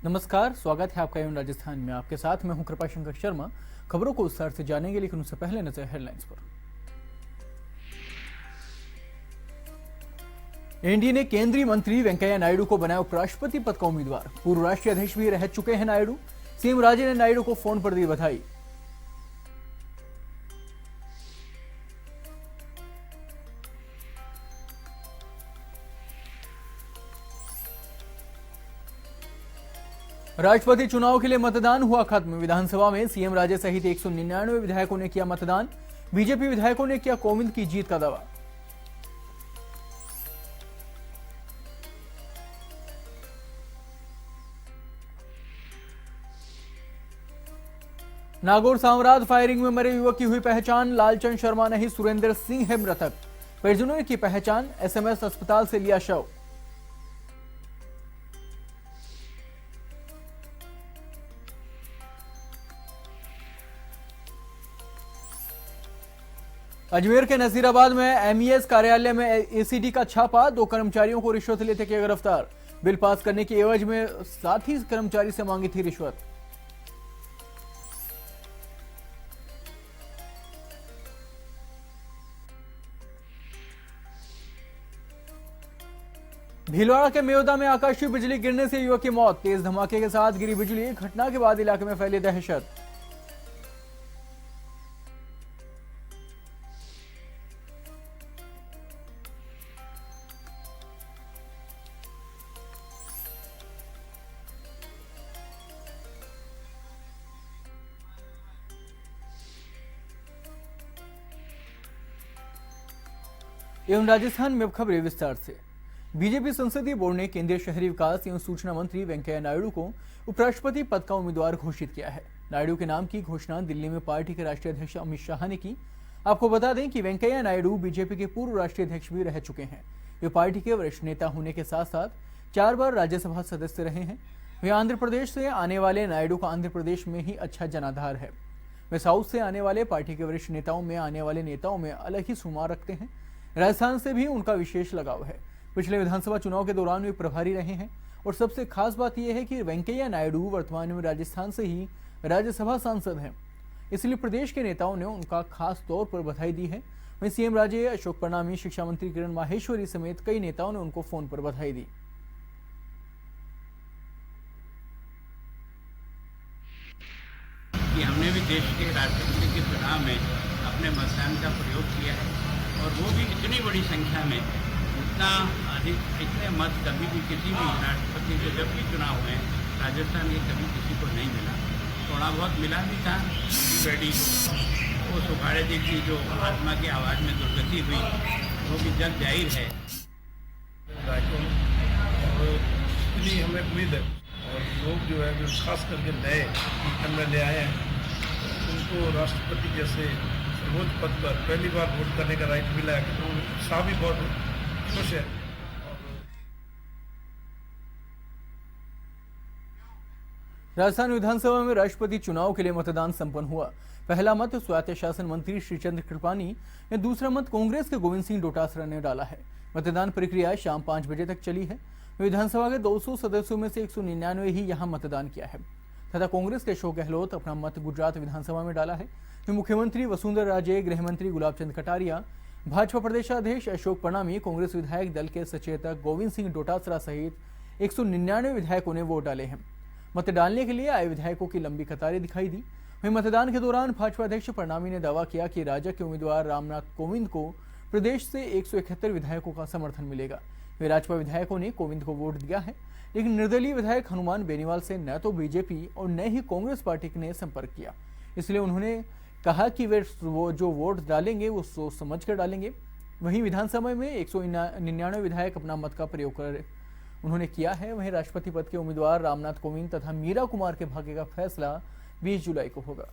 नमस्कार, स्वागत है आपका यूं राजस्थान में। आपके साथ मैं हूं कृपा शंकर शर्मा। खबरों को विस्तार से जानेंगे, लेकिन उससे पहले नजर हेडलाइंस पर। एनडीए ने केंद्रीय मंत्री वेंकैया नायडू को बनाया उपराष्ट्रपति पद का उम्मीदवार। पूर्व राष्ट्रीय अध्यक्ष भी रह चुके हैं नायडू। सीएम राजे ने नायडू को फोन पर दी बधाई। राष्ट्रपति चुनाव के लिए मतदान हुआ खत्म। विधानसभा में सीएम राजे सहित 199 विधायकों ने किया मतदान। बीजेपी विधायकों ने किया कोविंद की जीत का दावा। नागौर साम्राट फायरिंग में मरे युवक की हुई पहचान। लालचंद शर्मा नहीं, सुरेंद्र सिंह है मृतक। परिजनों ने की पहचान। एसएमएस अस्पताल से लिया शव। अजमेर के नसीराबाद में एमईएस कार्यालय में एसीडी का छापा। 2 कर्मचारियों को रिश्वत लेते किया गिरफ्तार। बिल पास करने की एवज में साथी कर्मचारी से मांगी थी रिश्वत। भीलवाड़ा के मेवदा में आकाशीय बिजली गिरने से युवक की मौत। तेज धमाके के साथ गिरी बिजली। घटना के बाद इलाके में फैली दहशत। एवं राजस्थान में अब खबरें विस्तार से। बीजेपी संसदीय बोर्ड ने केंद्रीय शहरी विकास एवं सूचना मंत्री वेंकैया नायडू को उपराष्ट्रपति पद का उम्मीदवार घोषित किया है। नायडू के नाम की घोषणा दिल्ली में पार्टी के राष्ट्रीय अध्यक्ष अमित शाह ने की। आपको बता दें कि वेंकैया नायडू बीजेपी के पूर्व राष्ट्रीय अध्यक्ष भी रह चुके हैं। वे पार्टी के वरिष्ठ नेता होने के साथ साथ 4 बार राज्यसभा सदस्य रहे हैं। वे आंध्र प्रदेश से आने वाले नायडू का आंध्र प्रदेश में ही अच्छा जनाधार है। वे साउथ से आने वाले पार्टी के वरिष्ठ नेताओं में आने वाले नेताओं में अलग ही शुमार रखते हैं। राजस्थान से भी उनका विशेष लगाव है। पिछले विधानसभा चुनाव के दौरान वे प्रभारी रहे हैं और सबसे खास बात यह है कि वेंकैया नायडू वर्तमान में राजस्थान से ही राज्यसभा सांसद हैं। इसलिए प्रदेश के नेताओं ने उनका खास तौर पर बधाई दी है। वहीं सीएम राजे, अशोक परनामी, शिक्षा मंत्री किरण माहेश्वरी समेत कई नेताओं ने उनको फोन पर बधाई दी। कि हमने भी देश के राष्ट्रपति के चुनाव में अपने मतदान का प्रयोग किया है और वो भी इतनी बड़ी संख्या में, उतना अधिक, इतने मत कभी भी किसी भी राष्ट्रपति के जब भी चुनाव हुए राजस्थान के कभी किसी को नहीं मिला। थोड़ा बहुत मिला भी था रेडी, वो सुखाड़े जी की जो आत्मा की आवाज़ में दुर्गति हुई वो भी जग जाहिर है। इसलिए हमें उम्मीद है और लोग जो है जो खास करके नए एमएलए आए हैं उनको राष्ट्रपति जैसे सर्वोच्च पद पर पहली बार वोट करने का राइट मिला है, तो उत्साह भी बहुत खुश है। राजस्थान विधानसभा में राष्ट्रपति चुनाव के लिए मतदान संपन्न हुआ। पहला मत स्वायत्त शासन मंत्री श्रीचंद्र कृपानी ने, दूसरा मत कांग्रेस के गोविंद सिंह डोटासरा ने डाला है। मतदान प्रक्रिया शाम 5 बजे तक चली है। विधानसभा के 200 सदस्यों में से 199 ही यहां मतदान किया है तथा कांग्रेस के अशोक गहलोत अपना मत गुजरात विधानसभा में डाला है। मुख्यमंत्री वसुंधरा राजे, गृह मंत्री गुलाबचंद कटारिया, भाजपा प्रदेशाध्यक्ष अशोक परनामी, कांग्रेस विधायक दल के सचेतक गोविंद सिंह डोटासरा सहित 199 विधायकों ने वोट डाले हैं। मत डालने के लिए आए विधायकों की लंबी कतारें दिखाई दी। वहीं मतदान के दौरान भाजपा अध्यक्ष परनामी ने दावा किया कि राज्य के उम्मीदवार रामनाथ कोविंद को प्रदेश से 171 विधायकों का समर्थन मिलेगा। वे भाजपा विधायकों ने कोविंद को वोट दिया है, लेकिन निर्दलीय विधायक हनुमान बेनीवाल से न तो बीजेपी और न ही कांग्रेस पार्टी ने संपर्क किया। इसलिए उन्होंने कहा कि वे जो वोट डालेंगे वो सोच समझ कर डालेंगे। वहीं विधानसभा में 199 विधायक अपना मत का प्रयोग कर उन्होंने किया है। वहीं राष्ट्रपति पद के उम्मीदवार रामनाथ कोविंद तथा मीरा कुमार के भाग्य का फैसला 20 जुलाई को होगा।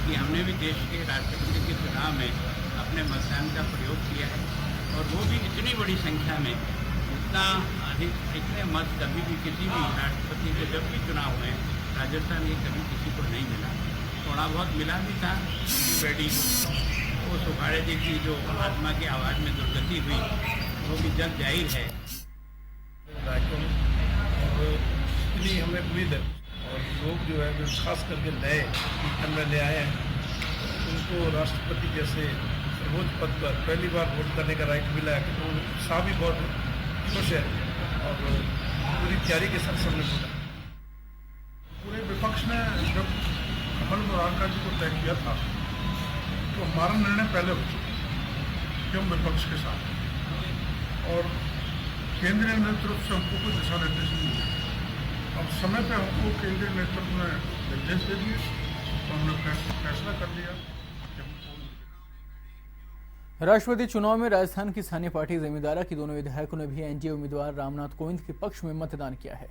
कि हमने भी देश के राष्ट्रपति के चुनाव चुनाव में अपने मतदान का प्रयोग किया है और वो भी इतनी बड़ी संख्या में, इतना अधिक इतने मत कभी भी किसी भी राष्ट्रपति के जब भी चुनाव हुए राजस्थान में कभी किसी को नहीं मिला। थोड़ा बहुत मिला भी था बेटी को, वो सुखाड़े जी की जो आत्मा की आवाज़ में दुर्गति हुई वो भी जग जाहिर है। और इतनी हमें उम्मीद है और लोग जो है जो खास करके नए एमएलए आए हैं उनको राष्ट्रपति जैसे सर्वोच्च पद पर पहली बार वोट करने का राइट मिला है, तो उत्साह भी बहुत खुश है और पूरी तैयारी के साथ सबने बोला। पूरे विपक्ष ने जब कमल मुरारका जी को तय किया था तो हमारा निर्णय पहले हो चुका कि हम विपक्ष के साथ हैं और केंद्रीय नेतृत्व से हमको कोई दिशा निर्देश नहीं मिले। अब समय पे हमको केंद्रीय नेतृत्व ने निर्देश दे दिए तो हमने फैसला कर लिया। राष्ट्रपति चुनाव में राजस्थान की स्थानीय पार्टी जमींदारा की दोनों विधायकों ने भी एनडीए उम्मीदवार रामनाथ कोविंद के पक्ष में मतदान किया है।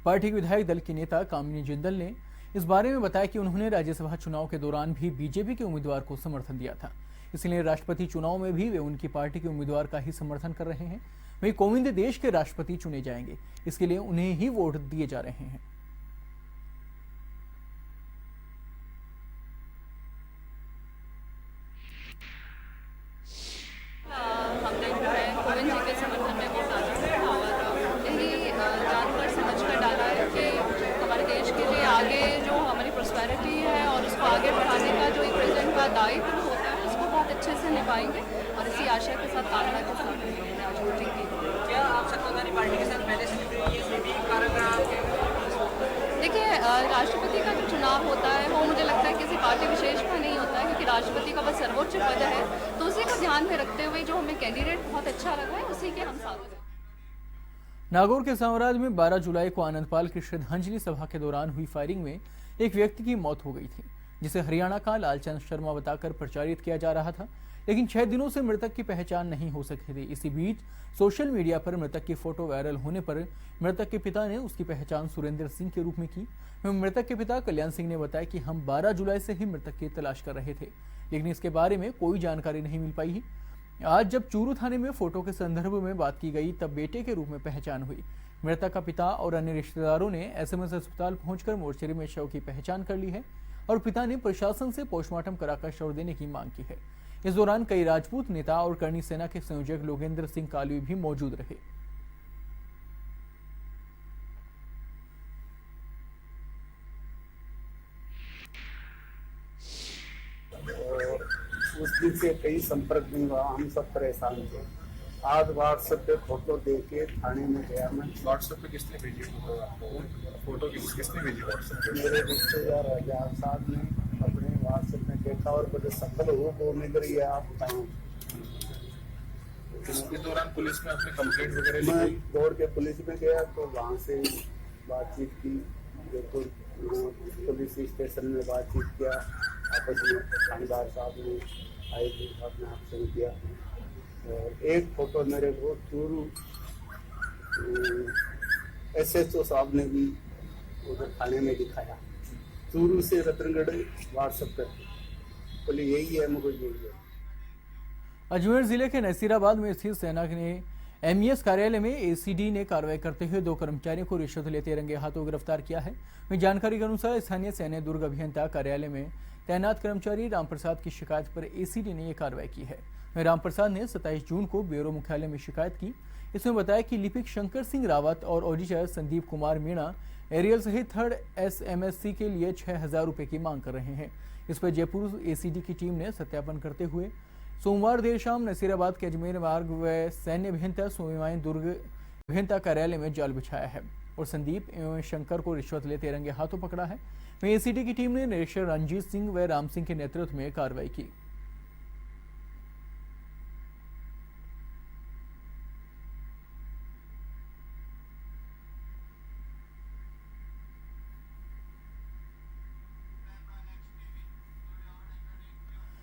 पार्टी के विधायक दल की नेता कामिनी जिंदल ने इस बारे में बताया कि उन्होंने राज्यसभा चुनाव के दौरान भी बीजेपी के उम्मीदवार को समर्थन दिया था, इसलिए राष्ट्रपति चुनाव में भी वे उनकी पार्टी के उम्मीदवार का ही समर्थन कर रहे हैं। वहीं कोविंद देश के राष्ट्रपति चुने जाएंगे, इसके लिए उन्हें ही वोट दिए जा रहे हैं। हमने जो है कोविंद जी के समर्थन में वोट डाला है और यही जानकर समझकर डाला है कि हमारे देश के लिए आगे जो हमारी प्रॉस्पेरिटी है और उसको आगे बढ़ाने का जो एक प्रेसिडेंट का दायित्व होता है उसको बहुत अच्छे से निभाएंगे और इसी आशा के साथ कामना के साथ आज वोटिंग की। क्या आप सत्ताधारी पार्टी के साथ पहले से भी कारक रहा आपके? देखिए, राष्ट्रपति का जो चुनाव होता है वो मुझे लगता है किसी पार्टी विशेष का नहीं होता है, क्योंकि राष्ट्रपति का बस सर्वोच्च पद है, तो उसी को ध्यान में रखते हुए जो हमें कैंडिडेट बहुत अच्छा लगा है उसी के हम साथ। नागौर के सांवराज में 12 जुलाई को आनंदपाल की श्रद्धांजलि सभा के दौरान हुई फायरिंग में एक व्यक्ति की मौत हो गई थी, जिसे हरियाणा का लालचंद शर्मा बताकर प्रचारित किया जा रहा था, लेकिन 6 दिनों से मृतक की पहचान नहीं हो सकी थी। इसी बीच सोशल मीडिया पर मृतक की फोटो वायरल होने पर मृतक के पिता ने उसकी पहचान सुरेंद्र सिंह के रूप में की। मृतक के पिता कल्याण सिंह ने बताया कि हम 12 जुलाई से ही मृतक की तलाश कर रहे थे, लेकिन इसके बारे में कोई जानकारी नहीं मिल पाई। आज जब चूरू थाने में फोटो के संदर्भ में बात की गई तब बेटे के रूप में पहचान हुई। मृतक का पिता और अन्य रिश्तेदारों ने एसएमएस अस्पताल पहुंचकर मोर्चरी में शव की पहचान कर ली है और पिता ने प्रशासन से पोस्टमार्टम कराकर शव देने की मांग की है। इस दौरान कई राजपूत नेता और करणी सेना के संयोजक लोकेंद्र सिंह कालवी भी मौजूद रहे। उस दिन से कई संपर्क नहीं हुआ, हम सब परेशान थे। आज व्हाट्सएप पे फोटो दे के थाने में गया मैं। व्हाट्सएप पे किसने भेजी फोटो आपको? फोटो किसने भेजी व्हाट्सएप पे? मेरे रिश्तेदार आजाद साहब ने अपने व्हाट्सएप में देखा और बड़े सफल हो वो मिल रही है। आप बताएं। इस दौरान पुलिस में आपने कंप्लेंट वगैरह मैं दौड़ के पुलिस में गया तो वहाँ से बातचीत की, जो पुलिस स्टेशन में बातचीत किया, आपस में थानेदार साहब ने आए थे, आपने आपसे किया। और एक फोटो मेरे को चूरू SHO साहब ने भी उधर थाने में दिखाया, चूरू से रतनगढ़ व्हाट्सएप पर। बोले यही है, मुझे यही है। अजमेर जिले के नसीराबाद में स्थित सेना ने MES कार्यालय में ACD ने कार्रवाई करते हुए 2 कर्मचारियों को रिश्वत लेते रंगे हाथों गिरफ्तार किया है। वहीं जानकारी के अनुसार स्थानीय सैन्य दुर्ग अभियंता कार्यालय में तैनात कर्मचारी रामप्रसाद की शिकायत पर ACD ने यह कार्रवाई की है। वहीं रामप्रसाद ने 27 जून को ब्यूरो मुख्यालय में शिकायत की। इसमें बताया कि लिपिक शंकर सिंह रावत और ऑडिटर संदीप कुमार मीणा एरियल सहित 3rd SMSC के लिए 6,000 रुपए की मांग कर रहे हैं। इस पर जयपुर ACD की टीम ने सत्यापन करते हुए सोमवार देर शाम नसीराबाद के अजमेर मार्ग व सैन्य अभियंता स्वामीमाइन दुर्ग अभियंता कार्यालय में जाल बिछाया है और संदीप एवं शंकर को रिश्वत लेते रंगे हाथों पकड़ा है। वहीं ACD की टीम ने निरीक्षक रंजीत सिंह व राम सिंह के नेतृत्व में कार्रवाई की।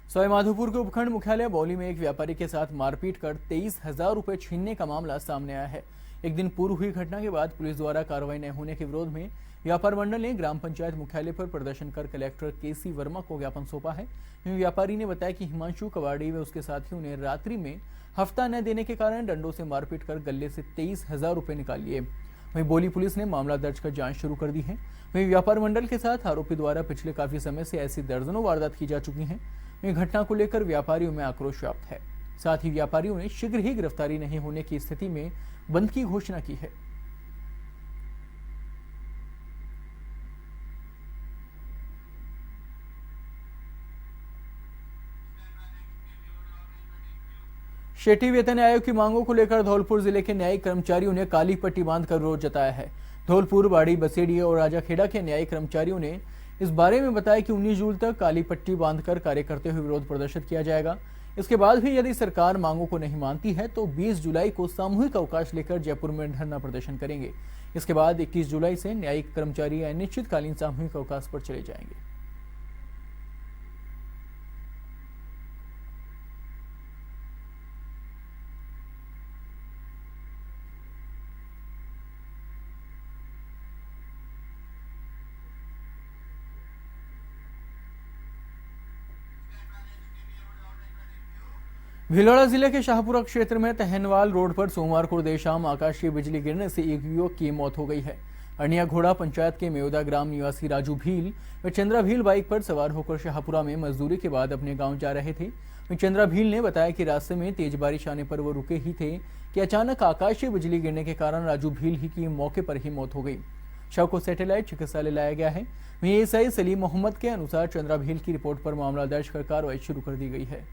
सवाईमाधोपुर के उपखंड मुख्यालय बौली में एक व्यापारी के साथ मारपीट कर 23,000 रुपए छीनने का मामला सामने आया है। एक दिन पूर्व हुई घटना के बाद पुलिस द्वारा कार्रवाई न होने के विरोध में व्यापार मंडल ने ग्राम पंचायत मुख्यालय पर प्रदर्शन कर कलेक्टर केसी वर्मा को ज्ञापन सौंपा है। व्यापारी ने बताया कि हिमांशु कवाड़ी व उसके साथियों ने रात्रि में हफ्ता न देने के कारण डंडों से मारपीट कर गले से 23,000 रुपए निकाल लिए। वहीं बोली पुलिस ने मामला दर्ज कर जांच शुरू कर दी है। वहीं व्यापार मंडल के साथ आरोपी द्वारा पिछले काफी समय से ऐसी दर्जनों वारदात की जा चुकी हैं। वहीं घटना को लेकर व्यापारियों में आक्रोश व्याप्त है। साथ ही व्यापारियों ने शीघ्र ही गिरफ्तारी नहीं होने की स्थिति में बंद की घोषणा की है। शेट्टी वेतन आयोग की मांगों को लेकर धौलपुर जिले के न्यायिक कर्मचारियों ने काली पट्टी बांधकर विरोध जताया है। धौलपुर, बाड़ी, बसेड़ी और राजाखेड़ा के न्यायिक कर्मचारियों ने इस बारे में बताया कि 19 जून तक काली पट्टी बांधकर कार्य करते हुए विरोध प्रदर्शित किया जाएगा। इसके बाद भी यदि सरकार मांगों को नहीं मानती है तो 20 जुलाई को सामूहिक अवकाश लेकर जयपुर में धरना प्रदर्शन करेंगे। इसके बाद 21 जुलाई से न्यायिक कर्मचारी अनिश्चितकालीन सामूहिक अवकाश पर चले जाएंगे। भिलवाड़ा जिले के शाहपुरा क्षेत्र में तहनवाल रोड पर सोमवार को देर शाम आकाशीय बिजली गिरने से एक युवक की मौत हो गई है। अनिया घोड़ा पंचायत के मेवदा ग्राम निवासी राजू भील व चंद्रा भील बाइक पर सवार होकर शाहपुरा में मजदूरी के बाद अपने गांव जा रहे थे। चंद्रा भील ने बताया कि रास्ते में तेज बारिश आने पर वो रुके ही थे कि अचानक आकाशीय बिजली गिरने के कारण राजू भील ही की मौके पर ही मौत हो गई। शव को सैटेलाइट चिकित्सालय लाया गया है। वहीं एएसआई सलीम मोहम्मद के अनुसार चंद्रा भील की रिपोर्ट पर मामला दर्ज कर कार्रवाई शुरू कर दी गई है।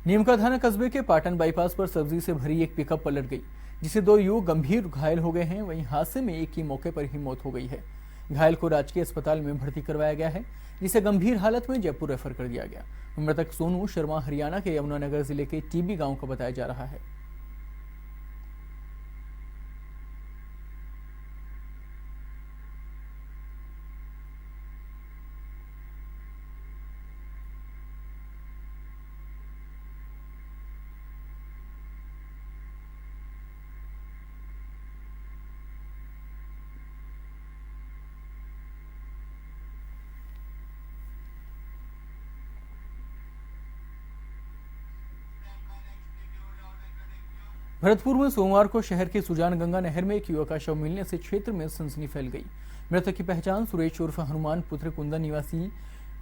नीमका थाना कस्बे के पाटन बाईपास पर सब्जी से भरी एक पिकअप पलट गई, जिसे 2 युवक गंभीर घायल हो गए हैं। वहीं हादसे में एक की मौके पर ही मौत हो गई है। घायल को राजकीय अस्पताल में भर्ती करवाया गया है, जिसे गंभीर हालत में जयपुर रेफर कर दिया गया। मृतक सोनू शर्मा हरियाणा के यमुनानगर जिले के टीबी गांव का बताया जा रहा है। भरतपुर में सोमवार को शहर के सुजान गंगा नहर में एक युवक का शव मिलने से क्षेत्र में सनसनी फैल गई। मृतक की पहचान सुरेश उर्फ हनुमान पुत्र कुंदन निवासी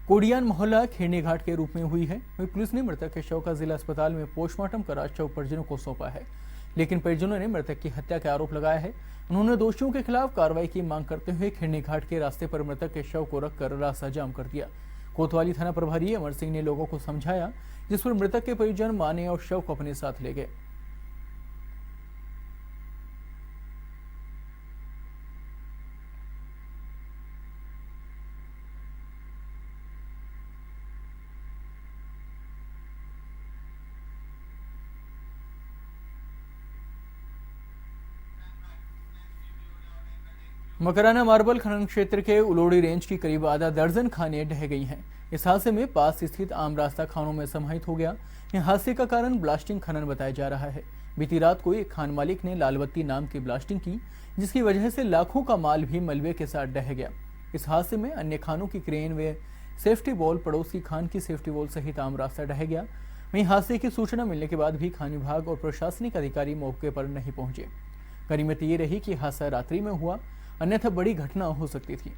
कोडियान मोहल्ला खेड़ने घाट के रूप में हुई है। वहीं पुलिस ने मृतक के शव का जिला अस्पताल में पोस्टमार्टम करा शव परिजनों को सौंपा है, लेकिन परिजनों ने मृतक की हत्या का आरोप लगाया है। उन्होंने दोषियों के खिलाफ कार्रवाई की मांग करते हुए खेड़ने घाट के रास्ते पर मृतक के शव को रखकर रास्ता जाम कर दिया। कोतवाली थाना प्रभारी अमर सिंह ने लोगों को समझाया, जिस पर मृतक के परिजन माने और शव को अपने साथ ले गए। मकराना मार्बल खनन क्षेत्र के उलोड़ी रेंज की करीब आधा दर्जन खानें ढह गई हैं। इस हादसे में पास स्थित आम रास्ता खानों में समाहित हो गया। यह हादसे का कारण ब्लास्टिंग खनन बताया जा रहा है। बीती रात को एक खान मालिक ने लालबत्ती नाम की ब्लास्टिंग की, जिसकी वजह से लाखों का माल भी मलबे के साथ ढह गया। इस हादसे में अन्य खानों की क्रेन व सेफ्टी वॉल, पड़ोस की खान की सेफ्टी वॉल सहित आम रास्ता ढह गया। वहीं हादसे की सूचना मिलने के बाद भी खान विभाग और प्रशासनिक अधिकारी मौके पर नहीं पहुंचे। गनीमत ये रही कि हादसा रात्रि में हुआ, अन्यथा बड़ी घटना हो सकती थी।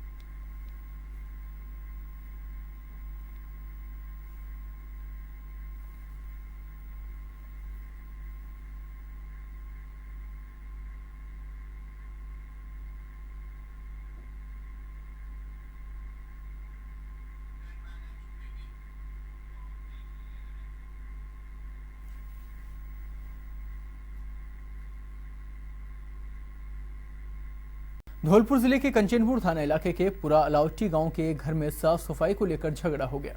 धौलपुर जिले के कंचनपुर थाना इलाके के पुरा अलावटी गांव के घर में साफ सफाई को लेकर झगड़ा हो गया।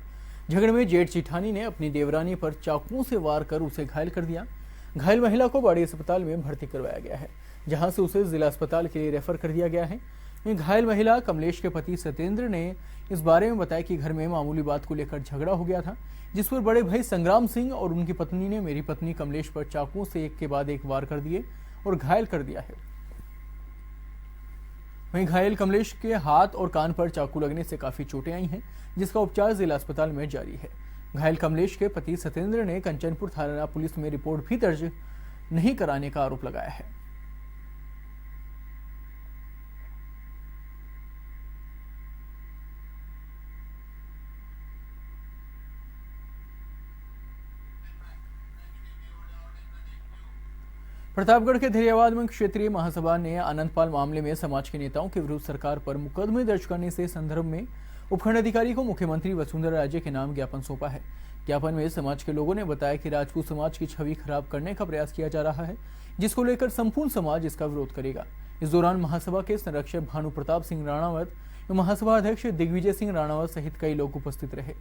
झगड़े में जेठ चिठानी ने अपनी देवरानी पर चाकुओं से वार कर उसे घायल कर दिया। घायल महिला को बड़े अस्पताल में भर्ती करवाया गया है, जहां से उसे जिला अस्पताल के लिए रेफर कर दिया गया है। घायल महिला कमलेश के पति सत्येंद्र ने इस बारे में बताया कि घर में मामूली बात को लेकर झगड़ा हो गया था, जिस पर बड़े भाई संग्राम सिंह और उनकी पत्नी ने मेरी पत्नी कमलेश पर चाकुओं से एक के बाद एक वार कर दिए और घायल कर दिया है। वहीं घायल कमलेश के हाथ और कान पर चाकू लगने से काफी चोटें आई हैं, जिसका उपचार जिला अस्पताल में जारी है। घायल कमलेश के पति सत्येंद्र ने कंचनपुर थाना पुलिस में रिपोर्ट भी दर्ज नहीं कराने का आरोप लगाया है। प्रतापगढ़ के धैर्यवाद में क्षेत्रीय महासभा ने आनंदपाल मामले में समाज के नेताओं के विरुद्ध सरकार पर मुकदमे दर्ज करने से संदर्भ में उपखंड अधिकारी को मुख्यमंत्री वसुंधरा राजे के नाम ज्ञापन सौंपा है। ज्ञापन में समाज के लोगों ने बताया कि राजपूत समाज की छवि खराब करने का प्रयास किया जा रहा है, जिसको लेकर संपूर्ण समाज इसका विरोध करेगा। इस दौरान महासभा के संरक्षक भानु प्रताप सिंह राणावत, महासभा अध्यक्ष दिग्विजय सिंह राणावत सहित कई लोग उपस्थित रहे।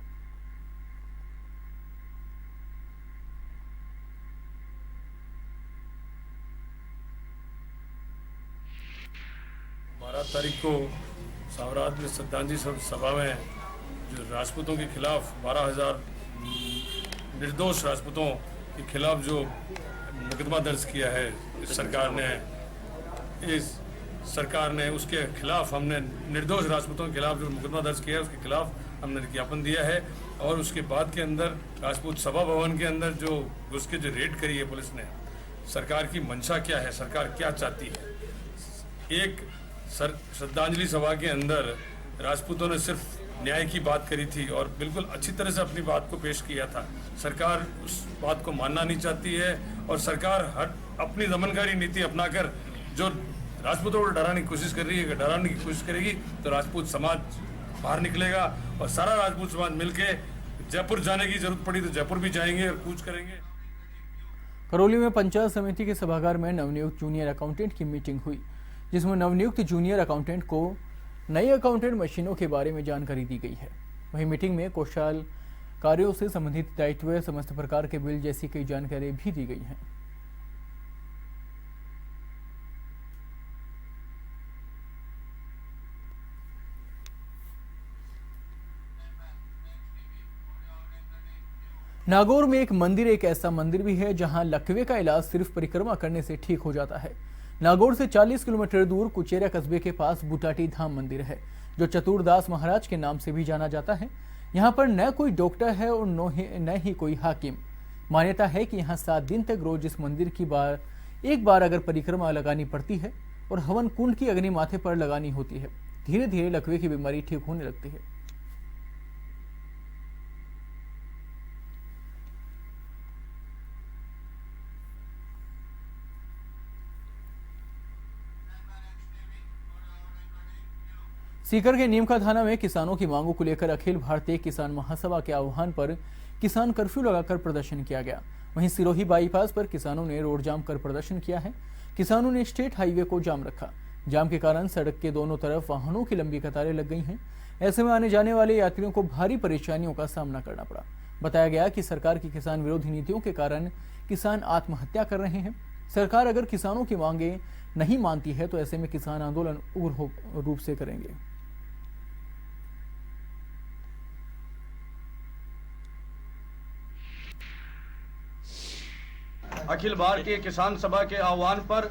12 तारीख को सावराज में श्रद्धांजलि सभा में जो राजपूतों के खिलाफ 12,000 निर्दोष राजपूतों के खिलाफ जो मुकदमा दर्ज किया है इस सरकार ने उसके खिलाफ हमने निर्दोष राजपूतों के खिलाफ जो मुकदमा दर्ज किया है उसके खिलाफ हमने ज्ञापन दिया है। और उसके बाद के अंदर राजपूत सभा भवन के अंदर जो घुस के जो रेड करी है पुलिस ने, सरकार की मंशा क्या है, सरकार क्या चाहती है। एक श्रद्धांजलि सभा के अंदर राजपूतों ने सिर्फ न्याय की बात करी थी और बिल्कुल अच्छी तरह से अपनी बात को पेश किया था। सरकार उस बात को मानना नहीं चाहती है और सरकार अपनी दमनकारी नीति अपनाकर जो राजपूतों को डराने की कोशिश कर रही है, डराने की कोशिश करेगी तो राजपूत समाज बाहर निकलेगा और सारा राजपूत समाज मिलके जयपुर जाने की जरूरत पड़ी तो जयपुर भी जाएंगे और कूच करेंगे। करौली में पंचायत समिति के सभागार में नवनियुक्त जूनियर अकाउंटेंट की मीटिंग हुई, जिसमें नवनियुक्त जूनियर अकाउंटेंट को नई अकाउंटेंट मशीनों के बारे में जानकारी दी गई है। वहीं मीटिंग में कोषाल कार्यों से संबंधित दायित्व, समस्त प्रकार के बिल जैसी कई जानकारी भी दी गई है। नागौर में एक मंदिर एक ऐसा मंदिर भी है जहां लकवे का इलाज सिर्फ परिक्रमा करने से ठीक हो जाता है। नागौर से 40 किलोमीटर दूर कुचेरा कस्बे के पास बुटाटी धाम मंदिर है, जो चतुरदास महाराज के नाम से भी जाना जाता है। यहाँ पर न कोई डॉक्टर है और न ही कोई हाकिम। मान्यता है कि यहाँ 7 दिन तक रोज इस मंदिर की एक बार अगर परिक्रमा लगानी पड़ती है और हवन कुंड की अग्नि माथे पर लगानी होती है, धीरे धीरे लकवे की बीमारी ठीक होने लगती है। सीकर के नीमका थाना में किसानों की मांगों को लेकर अखिल भारतीय किसान महासभा के आह्वान पर किसान कर्फ्यू लगाकर प्रदर्शन किया गया। वहीं सिरोही बाईपास पर किसानों ने रोड जाम कर प्रदर्शन किया है। किसानों ने स्टेट हाईवे को जाम रखा। जाम के कारण सड़क के दोनों तरफ वाहनों की लंबी कतारें लग गई हैं। ऐसे में आने जाने वाले यात्रियों को भारी परेशानियों का सामना करना पड़ा। बताया गया कि सरकार की किसान विरोधी नीतियों के कारण किसान आत्महत्या कर रहे हैं। सरकार अगर किसानों की मांगे नहीं मानती है तो ऐसे में किसान आंदोलन उग्र रूप से करेंगे। अखिल भारतीय किसान सभा के आह्वान पर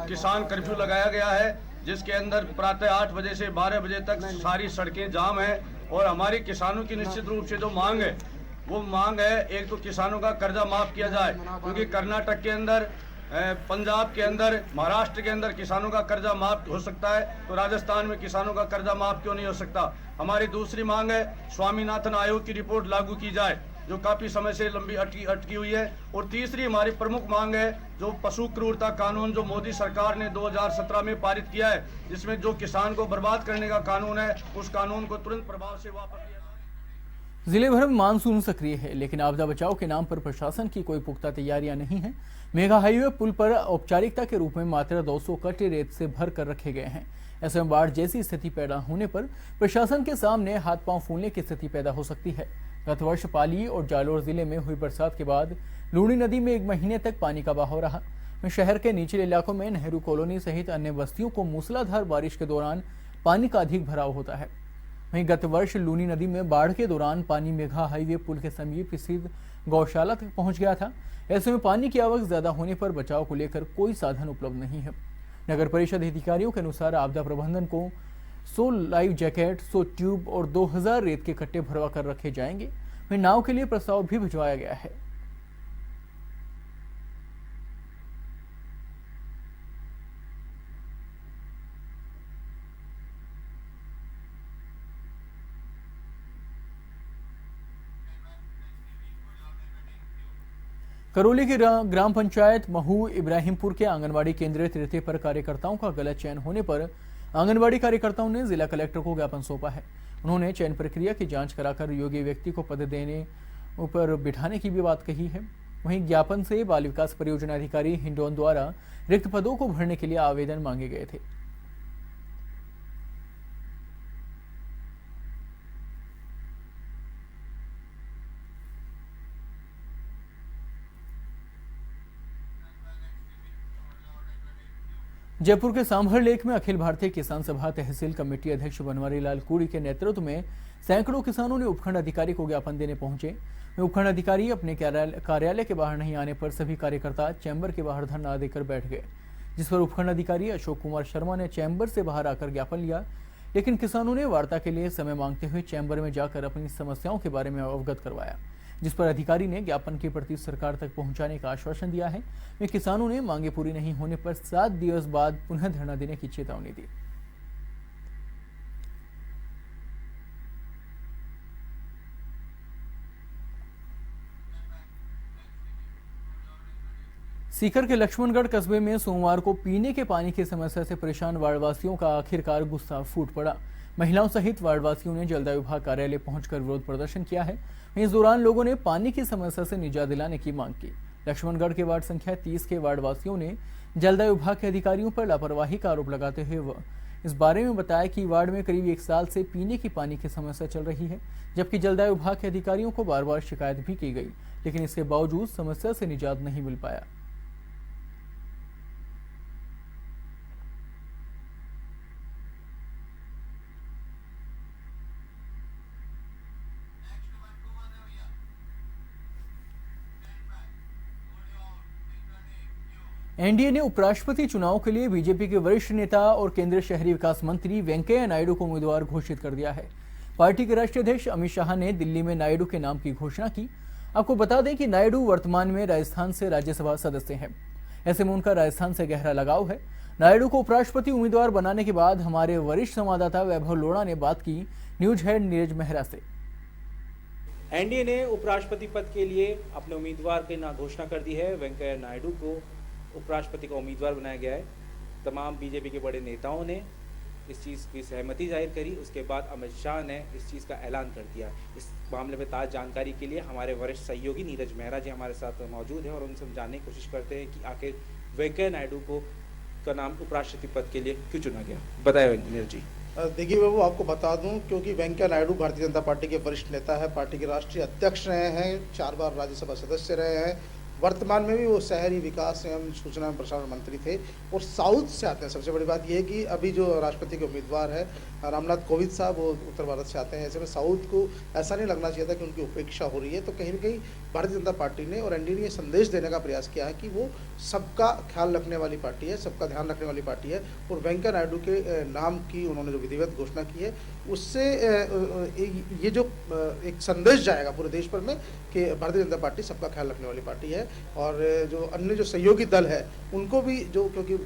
किसान कर्फ्यू लगाया गया है, जिसके अंदर प्रातः 8 बजे से 12 बजे तक सारी सड़कें जाम है। और हमारी किसानों की निश्चित रूप से जो मांग है वो मांग है, एक तो किसानों का कर्जा माफ किया जाए, क्योंकि कर्नाटक के अंदर, पंजाब के अंदर, महाराष्ट्र के अंदर किसानों का कर्जा माफ हो सकता है, तो राजस्थान में किसानों का कर्जा माफ क्यों नहीं हो सकता। हमारी दूसरी मांग है स्वामीनाथन आयोग की रिपोर्ट लागू की जाए, जो काफी समय से लंबी अटकी हुई है। और तीसरी हमारी प्रमुख मांग है जो पशु क्रूरता कानून जो मोदी सरकार ने 2017 में पारित किया है, जिसमें जो किसान को बर्बाद करने का कानून है, उस कानून को तुरंत प्रभाव से वापस लिया जाए। जिले भर में मानसून सक्रिय है, लेकिन आपदा बचाव के नाम पर प्रशासन की कोई पुख्ता तैयारियां नहीं है। मेगा हाईवे पुल पर औपचारिकता के रूप में मात्र 200 कट्टे रेत से भर कर रखे गए हैं। ऐसे में बाढ़ जैसी स्थिति पैदा होने पर प्रशासन के सामने हाथ पांव फूलने की स्थिति पैदा हो सकती है। गत वर्ष पाली और जालोर जिले में हुई बरसात के बाद लूणी नदी में 1 महीने तक पानी का बहाव रहा। शहर के निचले इलाकों में नेहरू कॉलोनी सहित अन्य बस्तियों को मूसलाधार बारिश के दौरान पानी का अधिक भराव होता है। वहीं गत वर्ष लूनी नदी में बाढ़ के दौरान पानी मेघा हाईवे पुल के समीप स्थित गौशाला तक पहुंच गया था। ऐसे में पानी की आवक ज्यादा होने पर बचाव को लेकर कोई साधन उपलब्ध नहीं है। नगर परिषद अधिकारियों के अनुसार आपदा प्रबंधन को 100 लाइफ जैकेट, 100 ट्यूब और 2000 रेत के कट्टे भरवा कर रखे जाएंगे। वहीं नाव के लिए प्रस्ताव भी भिजवाया गया है। करौली की ग्राम पंचायत महू इब्राहिमपुर के आंगनबाड़ी केंद्र तृतीय पर कार्यकर्ताओं का गलत चयन होने पर आंगनबाड़ी कार्यकर्ताओं ने जिला कलेक्टर को ज्ञापन सौंपा है। उन्होंने चयन प्रक्रिया की जांच कराकर योग्य व्यक्ति को पद देने ऊपर बिठाने की भी बात कही है। वहीं ज्ञापन से बाल विकास परियोजना अधिकारी हिंडौन द्वारा रिक्त पदों को भरने के लिए आवेदन मांगे गए थे। जयपुर के सांभर लेक में अखिल भारतीय किसान सभा तहसील कमेटी अध्यक्ष बनवारी लाल कुड़ी के नेतृत्व में सैकड़ों किसानों ने उपखंड अधिकारी को ज्ञापन देने पहुंचे। उपखंड अधिकारी अपने कार्यालय के बाहर नहीं आने पर सभी कार्यकर्ता चैम्बर के बाहर धरना देकर बैठ गए, जिस पर उपखंड अधिकारी अशोक कुमार शर्मा ने चैम्बर से बाहर आकर ज्ञापन लिया। लेकिन किसानों ने वार्ता के लिए समय मांगते हुए चैम्बर में जाकर अपनी समस्याओं के बारे में अवगत करवाया, जिस पर अधिकारी ने ज्ञापन की प्रति सरकार तक पहुंचाने का आश्वासन दिया है। वे किसानों ने मांगे पूरी नहीं होने पर 7 दिवस बाद पुनः धरना देने की चेतावनी दी। सीकर के लक्ष्मणगढ़ कस्बे में सोमवार को पीने के पानी की समस्या से परेशान वार्डवासियों का आखिरकार गुस्सा फूट पड़ा। महिलाओं सहित वार्डवासियों ने जलदायु विभाग कार्यालय पहुंचकर विरोध प्रदर्शन किया है। इस दौरान लोगों ने पानी की समस्या से निजात दिलाने की मांग की। लक्ष्मणगढ़ के वार्ड संख्या 30 के वार्डवासियों ने जलदायु विभाग के अधिकारियों पर लापरवाही का आरोप लगाते हुए इस बारे में बताया कि वार्ड में करीब 1 साल से पीने की पानी की समस्या चल रही है, जबकि जलदायु विभाग के अधिकारियों को बार बार शिकायत भी की गई, लेकिन इसके बावजूद समस्या से निजात नहीं मिल पाया। एनडीए ने उपराष्ट्रपति चुनाव के लिए बीजेपी के वरिष्ठ नेता और केंद्रीय शहरी विकास मंत्री वेंकैया नायडू को उम्मीदवार घोषित कर दिया है। पार्टी के राष्ट्रीय अध्यक्ष अमित शाह ने दिल्ली में नायडू के नाम की घोषणा की। आपको बता दें कि नायडू वर्तमान में राजस्थान से राज्यसभा सदस्य हैं। ऐसे में उनका राजस्थान से गहरा लगाव है। नायडू को उपराष्ट्रपति उम्मीदवार बनाने के बाद हमारे वरिष्ठ संवाददाता वैभव लोढ़ा ने बात की न्यूज हेड नीरज मेहरा से। एनडीए ने उपराष्ट्रपति पद के लिए अपने उम्मीदवार की घोषणा कर दी है। वेंकैया नायडू को उपराष्ट्रपति का उम्मीदवार बनाया गया है। तमाम बीजेपी के बड़े नेताओं ने इस चीज़ की सहमति जाहिर करी। उसके बाद अमित शाह ने इस चीज़ का ऐलान कर दिया। इस मामले में ताज़ा जानकारी के लिए हमारे वरिष्ठ सहयोगी नीरज मेहरा जी हमारे साथ मौजूद हैं और उनसे हम जानने की कोशिश करते हैं कि आखिर वेंकैया नायडू का नाम उपराष्ट्रपति पद के लिए क्यों चुना गया। बताए नीरज जी। देखिए बाबू, आपको बता दूं, क्योंकि वेंकैया नायडू भारतीय जनता पार्टी के वरिष्ठ नेता है, पार्टी के राष्ट्रीय अध्यक्ष रहे हैं, 4 बार राज्यसभा सदस्य रहे हैं। वर्तमान में भी वो शहरी विकास एवं सूचना एवं प्रसारण मंत्री थे और साउथ से आते हैं। सबसे बड़ी बात यह है कि अभी जो राष्ट्रपति के उम्मीदवार है रामनाथ कोविंद साहब, वो उत्तर भारत से आते हैं। ऐसे में साउथ को ऐसा नहीं लगना चाहिए था कि उनकी उपेक्षा हो रही है। तो कहीं ना कहीं भारतीय जनता पार्टी ने और एनडीए ने संदेश देने का प्रयास किया है कि वो सबका ख्याल रखने वाली पार्टी है, सबका ध्यान रखने वाली पार्टी है। और वेंकैया नायडू के नाम की उन्होंने जो विधिवत घोषणा की है, उससे ये जो एक संदेश जाएगा पूरे देश भर में कि भारतीय जनता पार्टी सबका ख्याल रखने वाली पार्टी है। और जो अन्य जो सहयोगी दल है उनको भी, जो क्योंकि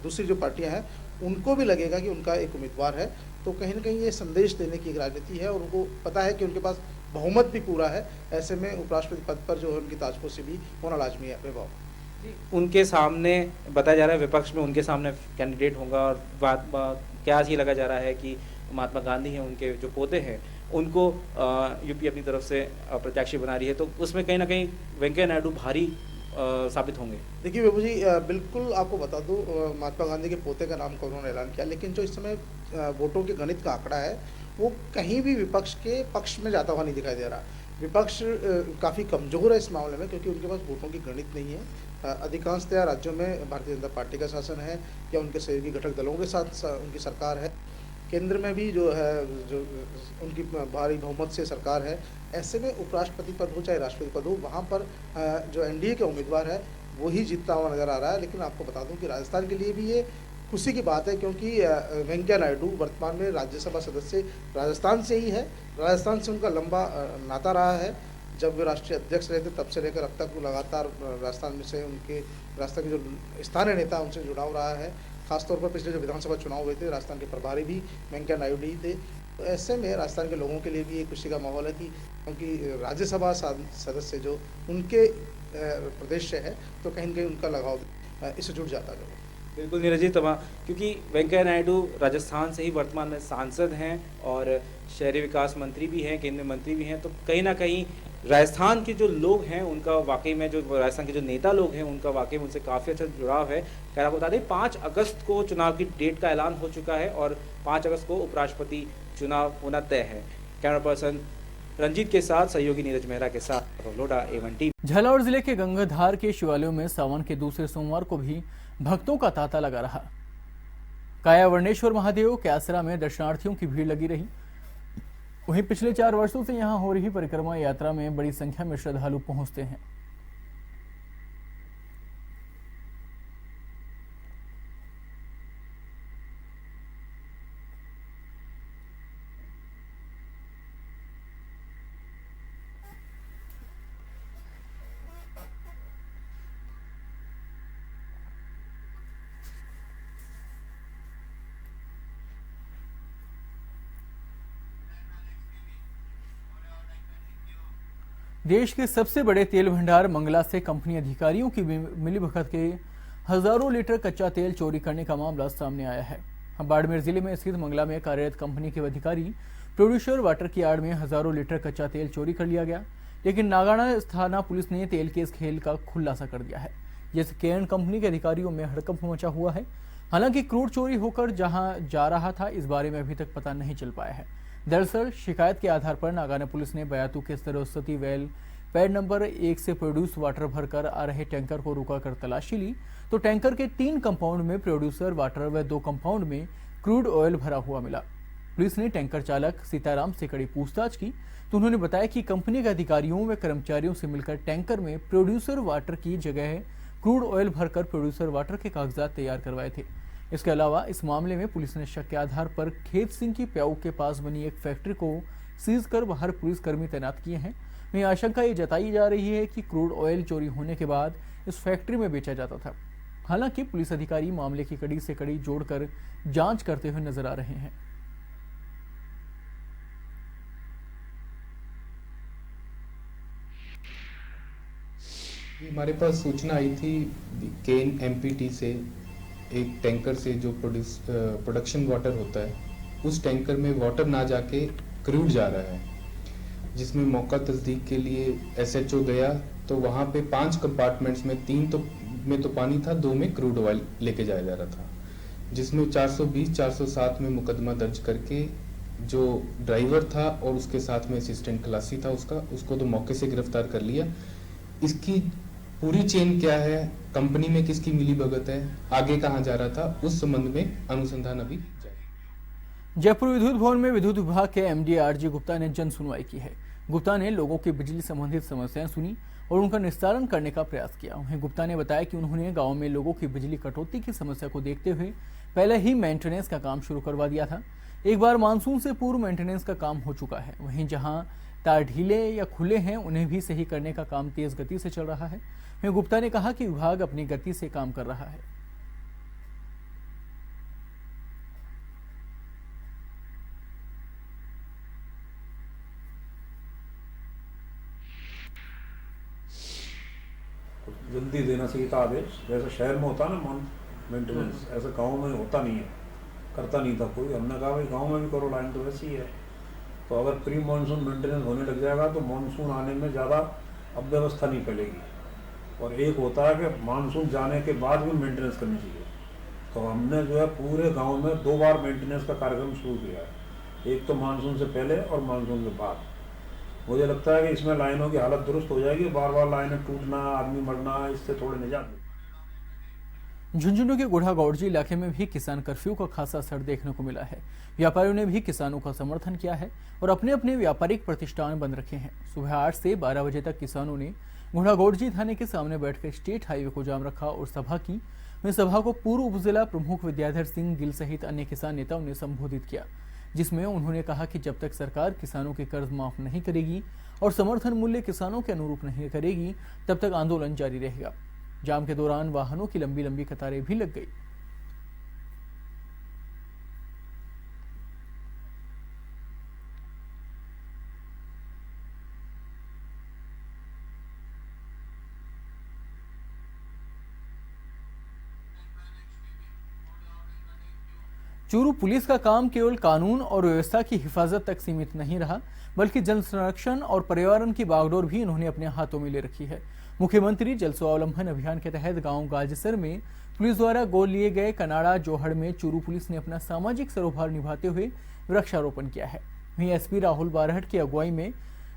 दूसरी जो पार्टियां हैं उनको भी लगेगा कि उनका एक उम्मीदवार है। तो कहीं ना कहीं ये संदेश देने की एक राजनीति है और उनको पता है कि उनके पास बहुमत भी पूरा है। ऐसे में उपराष्ट्रपति पद पर जो है उनकी ताजपोशी भी होना लाजमी है। वैभव, उनके सामने बताया जा रहा है विपक्ष में उनके सामने कैंडिडेट होगा और क्या ये लगा जा रहा है कि महात्मा गांधी हैं, उनके जो पोते हैं, उनको यूपी अपनी तरफ से प्रत्याशी बना रही है। तो उसमें कहीं ना कहीं वेंकैया नायडू भारी साबित होंगे। देखिए बाबू जी, बिल्कुल आपको बता दूं, महात्मा गांधी के पोते का नाम का उन्होंने ऐलान किया, लेकिन जो इस समय वोटों के गणित का आंकड़ा है वो कहीं भी विपक्ष के पक्ष में जाता हुआ नहीं दिखाई दे रहा। विपक्ष काफ़ी कमज़ोर है इस मामले में, क्योंकि उनके पास वोटों की गणित नहीं है। अधिकांशतः राज्यों में भारतीय जनता पार्टी का शासन है या उनके सहयोगी घटक दलों के साथ उनकी सरकार है। केंद्र में भी जो उनकी भारी बहुमत से सरकार है। ऐसे में उपराष्ट्रपति पद हो चाहे राष्ट्रपति पद हो, वहाँ पर जो एनडीए के उम्मीदवार है वही जीतता हुआ नज़र आ रहा है। लेकिन आपको बता दूं कि राजस्थान के लिए भी ये खुशी की बात है, क्योंकि वेंकैया नायडू वर्तमान में राज्यसभा सदस्य राजस्थान से ही है। राजस्थान से उनका लंबा नाता रहा है। जब वे राष्ट्रीय अध्यक्ष रहे थे तब से लेकर अब तक लगातार राजस्थान में से उनके राजस्थान के जो स्थानीय नेता उनसे जुड़ाव रहा है। खासतौर पर पिछले जो विधानसभा चुनाव हुए थे, राजस्थान के प्रभारी भी वेंकैया नायडू ही थे। तो ऐसे में राजस्थान के लोगों के लिए भी एक खुशी का माहौल है कि क्योंकि राज्यसभा सदस्य जो उनके प्रदेश से है, तो कहीं न कहीं उनका लगाव इससे जुड़ जाता है। बिल्कुल नीरज जी, क्योंकि वेंकैया नायडू राजस्थान से ही वर्तमान में सांसद हैं और शहरी विकास मंत्री भी हैं, केंद्रीय मंत्री भी हैं, तो कहीं ना कहीं राजस्थान के जो लोग हैं उनका वाकई में, जो राजस्थान के जो नेता लोग हैं उनका वाकई में उनसे काफ़ी अच्छा जुड़ाव है। खैर आपको बता दें 5 अगस्त को चुनाव की डेट का ऐलान हो चुका है और 5 अगस्त को उपराष्ट्रपति चुनाव होना तय है। कैमरा पर्सन रंजीत के साथ सहयोगी नीरज मेहरा के साथ लोडा A1 टीवी। झालावाड़ जिले के गंगाधार के शिवालयों में सावन के दूसरे सोमवार को भी भक्तों का तांता लगा रहा। कायावर्णेश्वर महादेव के आसरा में दर्शनार्थियों की भीड़ लगी रही। वहीं पिछले 4 वर्षों से यहां हो रही परिक्रमा यात्रा में बड़ी संख्या में श्रद्धालु पहुंचते हैं। देश के सबसे बड़े तेल भंडार मंगला से कंपनी अधिकारियों की मिलीभगत के हजारों लीटर कच्चा तेल चोरी करने का मामला सामने आया है। बाड़मेर जिले में स्थित मंगला में कार्यरत कंपनी के अधिकारी प्रोड्यूसर वाटर की आड़ में हजारों लीटर कच्चा तेल चोरी कर लिया गया, लेकिन नागाना थाना पुलिस ने तेल के इस खेल का खुलासा कर दिया है, जिससे केएन कंपनी के अधिकारियों में हड़कंप मचा हुआ है। हालांकि क्रूड चोरी होकर जहां जा रहा था इस बारे में अभी तक पता नहीं चल पाया है। दरअसल शिकायत के आधार पर नागाना पुलिस ने बयातू के सरस्वती वेल पैड नंबर 1 से प्रोड्यूस वाटर भरकर आ रहे टैंकर को रुकाकर तलाशी ली, तो टैंकर के 3 कंपाउंड में प्रोड्यूसर वाटर व 2 कंपाउंड में क्रूड ऑयल भरा हुआ मिला। पुलिस ने टैंकर चालक सीताराम से कड़ी पूछताछ की तो उन्होंने बताया कि कंपनी के अधिकारियों व कर्मचारियों से मिलकर टैंकर में प्रोड्यूसर वाटर की जगह क्रूड ऑयल भरकर प्रोड्यूसर वाटर के कागजात तैयार करवाए थे। इसके अलावा इस मामले में पुलिस ने शक के आधार पर खेत सिंह की प्याऊ के पास बनी एक फैक्ट्री को सीज कर बाहर पुलिसकर्मी तैनात किए हैं। वहीं आशंका ये जताई जा रही है कि क्रूड ऑयल चोरी होने के बाद इस फैक्ट्री में बेचा जाता था। हालांकि पुलिस अधिकारी मामले की कड़ी से कड़ी जोड़कर जांच करते हुए नजर आ रहे हैं। हमारे पास सूचना आई थी केन एमपीटी से, एक टैंकर से जो प्रोडक्शन वाटर होता है, उस टैंकर में वाटर ना जाके क्रूड जा रहा है, जिसमें मौका तस्दीक के लिए एसएचओ गया तो वहाँ पे 5 कंपार्टमेंट्स में 3 में तो पानी था, 2 में क्रूड ऑयल लेके जाया जा रहा था, जिसमें 420-407 में मुकदमा दर्ज करके जो ड्राइवर था और उसके साथ में असिस्टेंट खलासी था उसको तो मौके से गिरफ्तार कर लिया। इसकी पूरी चेन क्या है, कंपनी में किसकी मिलीभगत है, आगे कहाँ जा रहा था, उस संबंध में अनुसंधान अभी जारी। जयपुर विद्युत भवन में विद्युत विभाग के एमडी आरजी गुप्ता ने जन सुनवाई की है। गुप्ता ने लोगों की बिजली संबंधित समस्याएं सुनी और उनका निस्तारण करने का प्रयास किया। वहीं गुप्ता ने बताया कि उन्होंने गांव में लोगों की बिजली कटौती की समस्या को देखते हुए पहले ही मेंटेनेंस का काम शुरू करवा दिया था। एक बार मानसून से पूर्व मेंटेनेंस का काम हो चुका है। वहीं जहां तार ढीले या खुले हैं उन्हें भी सही करने का काम तेज गति से चल रहा है। वहीं गुप्ता ने कहा कि विभाग अपनी गति से काम कर रहा है। जल्दी देना चाहिए था आदेश, जैसे शहर में होता ना मेंटेनेंस, ऐसा गाँव में होता नहीं है, करता नहीं था कोई। हमने कहा भाई गाँव में भी करो, लाइन तो वैसी ही है। तो अगर प्री मानसून मेंटेनेंस होने लग जाएगा तो मानसून आने में ज़्यादा अव्यवस्था नहीं फैलेगी। और एक होता है कि मानसून जाने के बाद भी मेंटेनेंस करनी चाहिए। तो हमने जो है पूरे गांव में 2 बार मेंटेनेंस का कार्यक्रम शुरू किया है, एक तो मानसून से पहले और मानसून के बाद। मुझे लगता है कि इसमें लाइनों की हालत दुरुस्त हो जाएगी, बार बार लाइनें टूटना, आदमी मरना, इससे थोड़ी निजात मिलेगी। झुंझुनू के गुढ़ागौड़जी इलाके में भी किसान कर्फ्यू का खासा असर देखने को मिला है। व्यापारियों ने भी किसानों का समर्थन किया है और अपने अपने व्यापारिक प्रतिष्ठान बंद रखे हैं। सुबह 8 से 12 बजे तक किसानों ने गुढ़ागौड़जी थाने के सामने बैठकर स्टेट हाईवे को जाम रखा और सभा की। वहीं सभा को पूर्व उपजिला प्रमुख विद्याधर सिंह गिल सहित अन्य किसान नेताओं ने संबोधित किया, जिसमें उन्होंने कहा कि जब तक सरकार किसानों के कर्ज माफ नहीं करेगी और समर्थन मूल्य किसानों के अनुरूप नहीं करेगी, तब तक आंदोलन जारी रहेगा। जाम के दौरान वाहनों की लंबी लंबी कतारें भी लग गई। चूरू पुलिस का काम केवल कानून और व्यवस्था की हिफाजत तक सीमित नहीं रहा, बल्कि जल संरक्षण और पर्यावरण की बागडोर भी इन्होंने अपने हाथों में ले रखी है। मुख्यमंत्री जल स्वावलंबन अभियान के तहत गांव गाजसर में पुलिस द्वारा गोद लिए गए कनाड़ा जोहड़ में चूरू पुलिस ने अपना सामाजिक सरोकार निभाते हुए वृक्षारोपण किया है। वहीं एसपी राहुल बारहट की अगुवाई में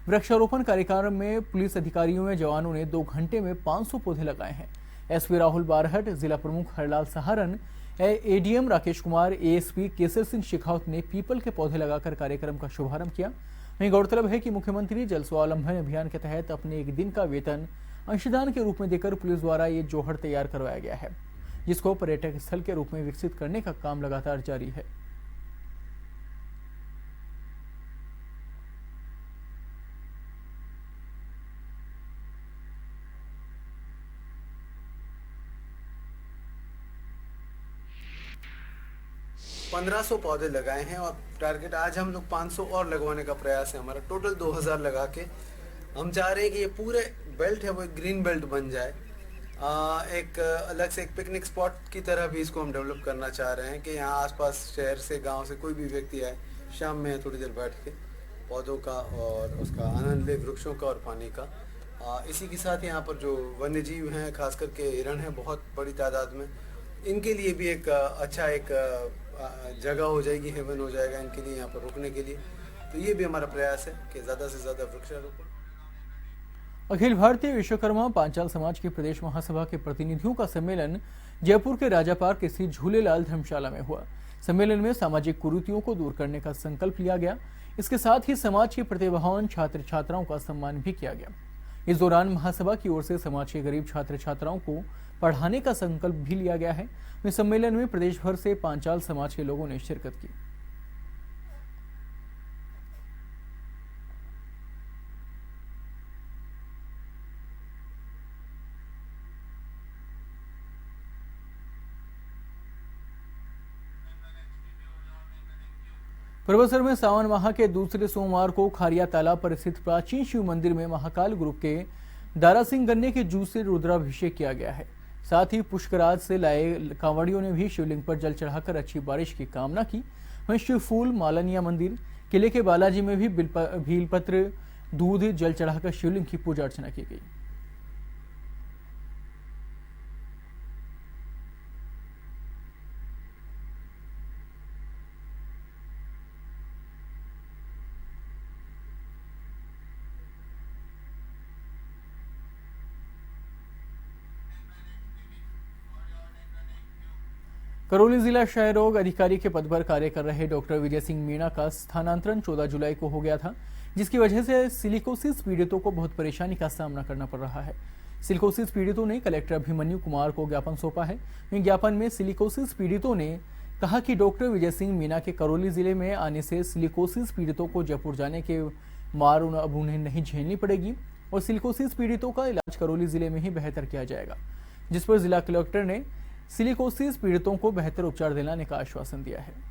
वृक्षारोपण कार्यक्रम में पुलिस अधिकारियों व जवानों ने 2 घंटे में 500 पौधे लगाए हैं। एसपी राहुल बारहट, जिला प्रमुख हरलाल सहारन, एडीएम राकेश कुमार, एएसपी केसर सिंह शेखावत ने पीपल के पौधे लगाकर कार्यक्रम का शुभारंभ किया। वहीं गौरतलब है कि मुख्यमंत्री जल स्वावलंबन अभियान के तहत अपने 1 दिन का वेतन अंशदान के रूप में देकर पुलिस द्वारा ये जोहड़ तैयार करवाया गया है, जिसको पर्यटक स्थल के रूप में विकसित करने का काम लगातार जारी है। पंद्रह 1500 पौधे लगाए हैं और टारगेट आज हम लोग 500 और लगवाने का प्रयास है हमारा। टोटल 2000 लगा के हम चाह रहे हैं कि ये पूरे बेल्ट है वो एक ग्रीन बेल्ट बन जाए। एक अलग से एक पिकनिक स्पॉट की तरह भी इसको हम डेवलप करना चाह रहे हैं कि यहाँ आसपास शहर से गांव से कोई भी व्यक्ति आए, शाम में थोड़ी देर बैठ के पौधों का और उसका आनंद ले, वृक्षों का और पानी का। इसी के साथ यहाँ पर जो वन्य जीव हैं, खास करके हिरण हैं बहुत बड़ी तादाद में, इनके लिए भी एक अच्छा एक जगह हो जाएगी, हेवन हो जाएगा इनके लिए यहाँ पर रुकने के लिए। तो ये भी हमारा प्रयास है कि ज़्यादा से ज़्यादा वृक्षारोपण। अखिल भारतीय विश्वकर्मा पांचाल समाज के प्रदेश महासभा के प्रतिनिधियों का सम्मेलन जयपुर के राजा पार्क स्थित झूलेलाल धर्मशाला में हुआ। सम्मेलन में सामाजिक कुरीतियों को दूर करने का संकल्प लिया गया। इसके साथ ही समाज के प्रतिभावान छात्र छात्राओं का सम्मान भी किया गया। इस दौरान महासभा की ओर से समाज के गरीब छात्र छात्राओं को पढ़ाने का संकल्प भी लिया गया है। इस सम्मेलन में प्रदेश भर से पांचाल समाज के लोगों ने शिरकत की। परबतसर में सावन माह के दूसरे सोमवार को खारिया तालाब पर स्थित प्राचीन शिव मंदिर में महाकाल ग्रुप के दारा सिंह गन्ने के जूस से रुद्राभिषेक किया गया है। साथ ही पुष्कराज से लाए कांवड़ियों ने भी शिवलिंग पर जल चढ़ाकर अच्छी बारिश की कामना की। वहीं शिवफूल मालनिया मंदिर किले के बालाजी में भी भीलपत्र दूध जल चढ़ाकर शिवलिंग की पूजा अर्चना की गई। करौली जिला क्षय रोग अधिकारी के पद पर कार्य कर रहे डॉक्टर विजय सिंह मीणा का स्थानांतरण 14 जुलाई को हो गया था, जिसकी वजह से सिलिकोसिस पीड़ितों को बहुत परेशानी का सामना करना पड़ रहा है। सिलिकोसिस पीड़ितों ने कलेक्टर अभिमन्यु कुमार को ज्ञापन सौंपा है। ज्ञापन में सिलिकोसिस पीड़ितों ने कहा कि डॉक्टर विजय सिंह मीणा के करौली जिले में आने से सिलिकोसिस पीड़ितों को जयपुर जाने के मार अब उन्हें नहीं झेलनी पड़ेगी और सिलिकोसिस पीड़ितों का इलाज करौली जिले में ही बेहतर किया जाएगा, जिस पर जिला कलेक्टर ने सिलिकोसिस पीड़ितों को बेहतर उपचार दिलाने का आश्वासन दिया है।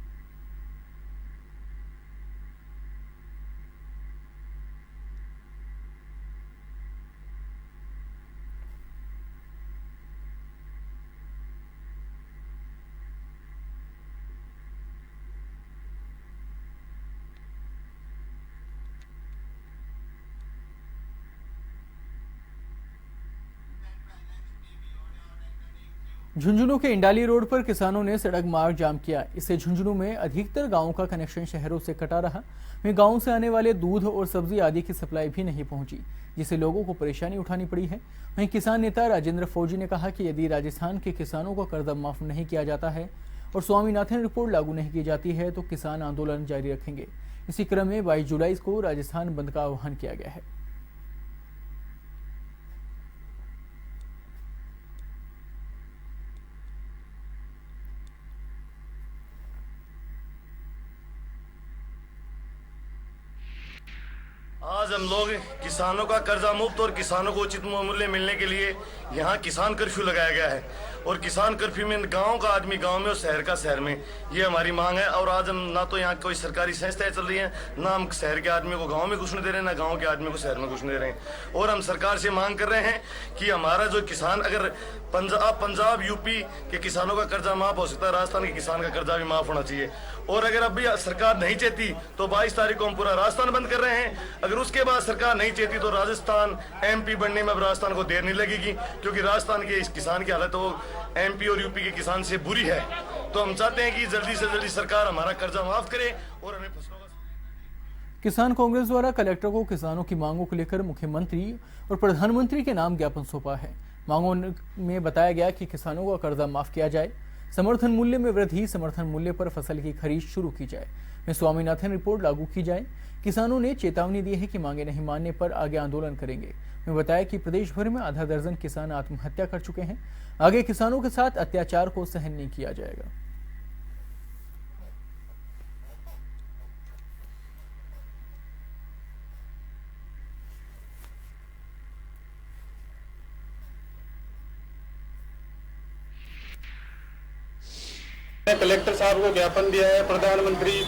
झुंझुनू के इंडाली रोड पर किसानों ने सड़क मार्ग जाम किया। इससे झुंझुनू में अधिकतर गांवों का कनेक्शन शहरों से कटा रहा। वहीं गांवों से आने वाले दूध और सब्जी आदि की सप्लाई भी नहीं पहुंची, जिससे लोगों को परेशानी उठानी पड़ी है। वहीं किसान नेता राजेंद्र फौजी ने कहा कि यदि राजस्थान के किसानों का कर्जा माफ नहीं किया जाता है और स्वामीनाथन रिपोर्ट लागू नहीं की जाती है तो किसान आंदोलन जारी रखेंगे। इसी क्रम में 22 जुलाई को राजस्थान बंद का आह्वान किया गया है। आज हम लोग किसानों का कर्जा मुक्त और किसानों को उचित मूल्य मिलने के लिए यहाँ किसान कर्फ्यू लगाया गया है और किसान कर्फ्यू में गांव का आदमी गांव में और शहर का शहर में, ये हमारी मांग है। और आज हम ना तो यहाँ कोई सरकारी संस्थाएं चल रही हैं, ना हम शहर के आदमी को गांव में घुसने दे रहे हैं, ना गांव के आदमी को शहर में घुसने दे रहे हैं। और हम सरकार से मांग कर रहे हैं कि हमारा जो किसान, अगर पंजाब यूपी के किसानों का कर्जा माफ हो सकता है, राजस्थान के किसान का कर्जा भी माफ होना चाहिए। और अगर अभी सरकार नहीं चाहती तो 22 तारीख को हम पूरा राजस्थान बंद कर रहे हैं। अगर उसके बाद सरकार नहीं चाहती तो राजस्थान MP बनने में अब राजस्थान को देर नहीं लगेगी, क्योंकि राजस्थान के इस किसान की हालत वो MP और UP के किसान से बुरी है। तो हम चाहते हैं कि जल्दी से जल्दी सरकार हमारा कर्जा माफ करे और हमें फसलों का। किसान कांग्रेस द्वारा कलेक्टर को किसानों की मांगों को लेकर मुख्यमंत्री और प्रधानमंत्री के नाम ज्ञापन सौंपा है। मांगों में बताया गया कि किसानों का कर्जा माफ किया जाए, समर्थन मूल्य में वृद्धि, समर्थन मूल्य पर फसल की खरीद शुरू की जाए, में स्वामीनाथन रिपोर्ट लागू की जाए। किसानों ने चेतावनी दी है कि मांगे नहीं मानने पर आगे आंदोलन करेंगे। उन्होंने बताया कि प्रदेश भर में आधा दर्जन किसान आत्महत्या कर चुके हैं। आगे किसानों के साथ अत्याचार को सहन नहीं किया जाएगा। कलेक्टर साहब को ज्ञापन दिया है प्रधानमंत्री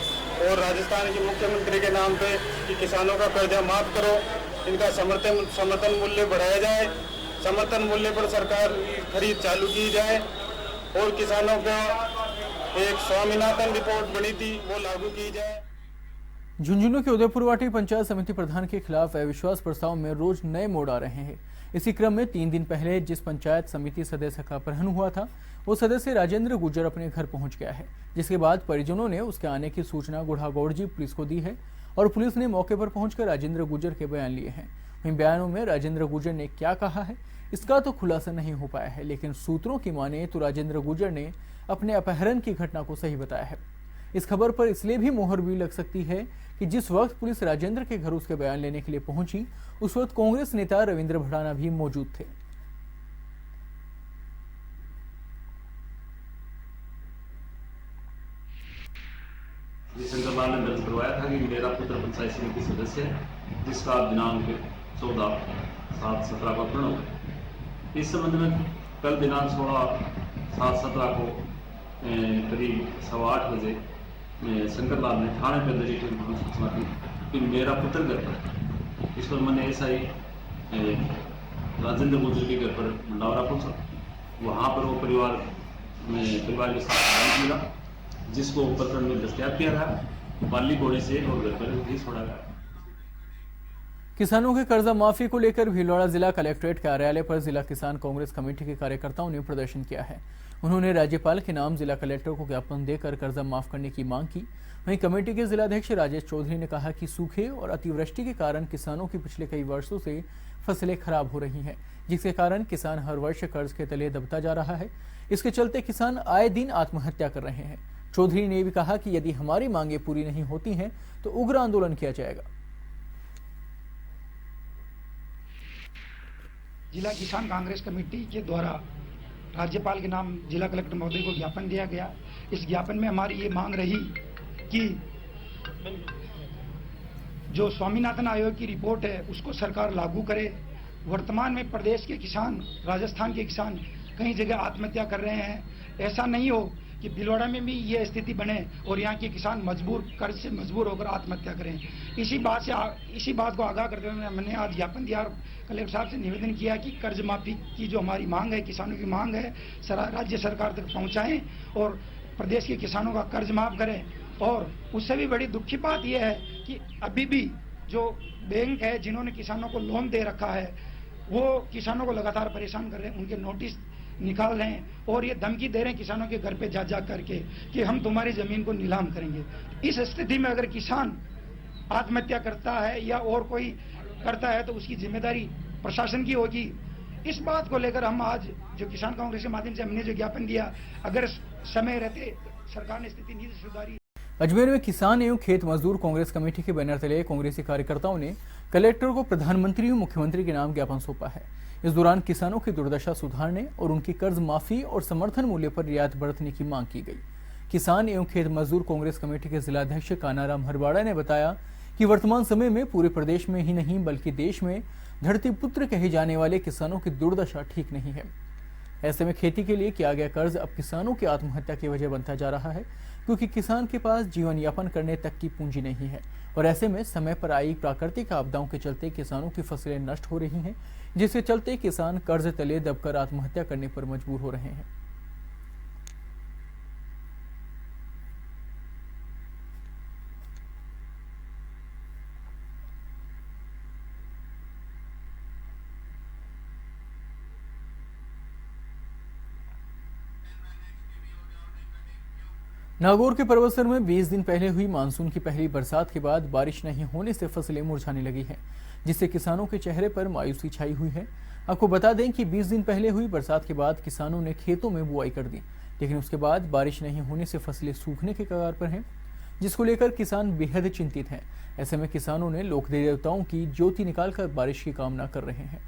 और राजस्थान के मुख्यमंत्री के नाम पे कि किसानों का कर्जा माफ करो, इनका समर्थन मूल्य बढ़ाया जाए, समर्थन मूल्य पर सरकार खरीद चालू की जाए और किसानों का एक स्वामीनाथन रिपोर्ट बनी थी वो लागू की जाए। झुंझुनू के उदयपुरवाटी पंचायत समिति प्रधान के खिलाफ अविश्वास प्रस्ताव में रोज नए मोड़ आ रहे हैं। इसी क्रम में 3 दिन पहले जिस पंचायत समिति सदस्य का अपहरण हुआ था, वो सदस्य राजेंद्र गुर्जर अपने घर पहुंच गया है, जिसके बाद परिजनों ने उसके आने की सूचना गुढ़ागौड़जी पुलिस को दी है और पुलिस ने मौके पर पहुंचकर राजेंद्र गुर्जर के बयान लिए हैं। इन बयानों में राजेंद्र गुर्जर ने क्या कहा है इसका तो खुलासा नहीं हो पाया है, लेकिन सूत्रों की माने तो राजेंद्र गुर्जर ने अपने अपहरण की घटना को सही बताया है। इस खबर पर इसलिए भी मोहर भी लग सकती है कि जिस वक्त पुलिस राजेंद्र के घर उसके बयान लेने के लिए पहुंची, उस वक्त कांग्रेस नेता रविंद्र भड़ाना भी मौजूद थे। शंकरलाल ने दर्ज करवाया था कि मेरा पुत्र पंचायत समिति सदस्य है, जिसका दिनांक 14/7/17 को अपहरण हुआ। इस संबंध में कल दिनांक 16/7/17 को करीब 8:15 बजे शंकरलाल ने थाने पर दर्ज सूचना दी कि मेरा पुत्र घर पर। इस पर मैंने SI राजेंद्र गुर्जर के घर पर मंडावरा पहुंचा। वहाँ पर वो परिवार के साथ मिला, जिसको प्रकरण में दस्तयाब किया गया, पाली घोड़े से और घर पर भी छोड़ा गया। किसानों के कर्जा माफी को लेकर भीलवाड़ा जिला कलेक्ट्रेट कार्यालय पर जिला किसान कांग्रेस कमेटी के कार्यकर्ताओं ने प्रदर्शन किया है। उन्होंने राज्यपाल के नाम जिला कलेक्टर को ज्ञापन देकर कर्जा माफ करने की मांग की। वहीं कमेटी के जिलाध्यक्ष राजेश चौधरी ने कहा कि सूखे और अतिवृष्टि के कारण किसानों की पिछले कई वर्षों से फसलें खराब हो रही हैं, जिसके कारण किसान हर वर्ष कर्ज के तले दबता जा रहा है। इसके चलते किसान आए दिन आत्महत्या कर रहे हैं। चौधरी ने भी कहा कि यदि हमारी मांगे पूरी नहीं होती हैं तो उग्र आंदोलन किया जाएगा। जिला किसान कांग्रेस कमेटी के द्वारा राज्यपाल के नाम जिला कलेक्टर महोदय को ज्ञापन दिया गया। इस ज्ञापन में हमारी ये मांग रही कि जो स्वामीनाथन आयोग की रिपोर्ट है उसको सरकार लागू करे। वर्तमान में प्रदेश के किसान, राजस्थान के किसान कई जगह आत्महत्या कर रहे हैं। ऐसा नहीं हो कि भीलवाड़ा में भी ये स्थिति बने और यहाँ के किसान कर्ज से मजबूर होकर आत्महत्या करें। इसी बात को आगाह करते हुए मैंने आज ज्ञापन दिया और कलेक्टर साहब से निवेदन किया कि कर्ज माफी की जो हमारी मांग है, किसानों की मांग है, राज्य सरकार तक पहुँचाएं और प्रदेश के किसानों का कर्ज माफ करें। और उससे भी बड़ी दुखी बात यह है कि अभी भी जो बैंक है जिन्होंने किसानों को लोन दे रखा है वो किसानों को लगातार परेशान कर रहे हैं। उनके नोटिस निकाल रहे हैं और ये धमकी दे रहे हैं किसानों के घर पे जा जा करके कि हम तुम्हारी जमीन को नीलाम करेंगे। इस स्थिति में अगर किसान आत्महत्या करता है या और कोई करता है तो उसकी जिम्मेदारी प्रशासन की होगी। इस बात को लेकर हम आज जो किसान कांग्रेस के माध्यम से हमने जो ज्ञापन दिया, अगर समय रहते सरकार ने स्थिति नहीं सुधारी। अजमेर में किसान एवं खेत मजदूर कांग्रेस कमेटी के बैनर तले कांग्रेसी कार्यकर्ताओं ने कलेक्टर को प्रधानमंत्री एवं मुख्यमंत्री के नाम ज्ञापन सौंपा है। इस दौरान किसानों की दुर्दशा सुधारने और उनकी कर्ज माफी और समर्थन मूल्य पर रियायत बरतने की मांग की गई। किसान एवं खेत मजदूर कांग्रेस कमेटी के जिलाध्यक्ष कानाराम हरवाड़ा ने बताया कि वर्तमान समय में पूरे प्रदेश में ही नहीं बल्कि देश में धरती पुत्र कहे जाने वाले किसानों की दुर्दशा ठीक नहीं है। ऐसे में खेती के लिए किया गया कर्ज अब किसानों की आत्महत्या की वजह बनता जा रहा है, क्योंकि किसान के पास जीवन यापन करने तक की पूंजी नहीं है और ऐसे में समय पर आई प्राकृतिक आपदाओं के चलते किसानों की फसलें नष्ट हो रही हैं, जिसके चलते किसान कर्ज तले दबकर आत्महत्या करने पर मजबूर हो रहे हैं। नागौर के परबतसर में 20 दिन पहले हुई मानसून की पहली बरसात के बाद बारिश नहीं होने से फसलें मुरझाने लगी हैं, जिससे किसानों के चेहरे पर मायूसी छाई हुई है। आपको बता दें कि 20 दिन पहले हुई बरसात के बाद किसानों ने खेतों में बुआई कर दी, लेकिन उसके बाद बारिश नहीं होने से फसलें सूखने के कगार पर हैं, जिसको लेकर किसान बेहद चिंतित हैं। ऐसे में किसानों ने लोक देवताओं की ज्योति निकालकर बारिश की कामना कर रहे हैं।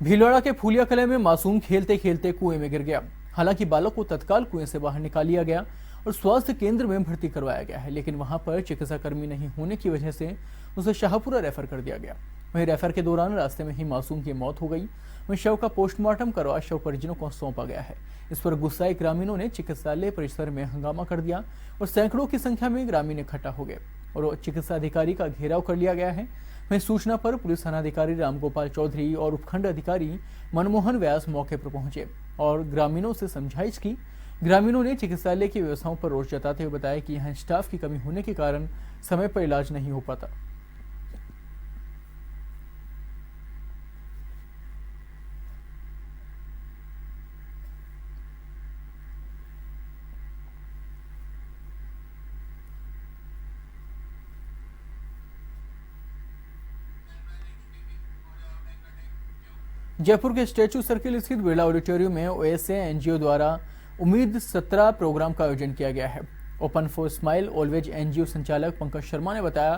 भीलवाड़ा के फूलिया कला में मासूम खेलते खेलते कुएं में गिर गया। हालांकि बालक को तत्काल कुएं से बाहर निकाल लिया गया और स्वास्थ्य केंद्र में भर्ती करवाया गया है, लेकिन वहां पर चिकित्साकर्मी नहीं होने की वजह से उसे शाहपुरा रेफर कर दिया गया। वहीं रेफर के दौरान रास्ते में ही मासूम की मौत हो गई। वहीं शव का पोस्टमार्टम करवा शव परिजनों को सौंपा गया है। इस पर गुस्साए ग्रामीणों ने चिकित्सालय परिसर में हंगामा कर दिया और सैकड़ों की संख्या में ग्रामीण इकट्ठा हो गए और चिकित्सा अधिकारी का घेराव कर लिया गया है। वहीं सूचना पर पुलिस थानाधिकारी रामगोपाल चौधरी और उपखंड अधिकारी मनमोहन व्यास मौके पर पहुंचे और ग्रामीणों से समझाइश की। ग्रामीणों ने चिकित्सालय की व्यवस्थाओं पर रोष जताते हुए बताया कि यहां स्टाफ की कमी होने के कारण समय पर इलाज नहीं हो पाता। जयपुर के स्टैचू सर्किल स्थित बिरला ऑडिटोरियम में ओएसए एनजीओ द्वारा उम्मीद 17 प्रोग्राम का आयोजन किया गया है। Open for smile always NGO संचालक पंकज शर्मा ने बताया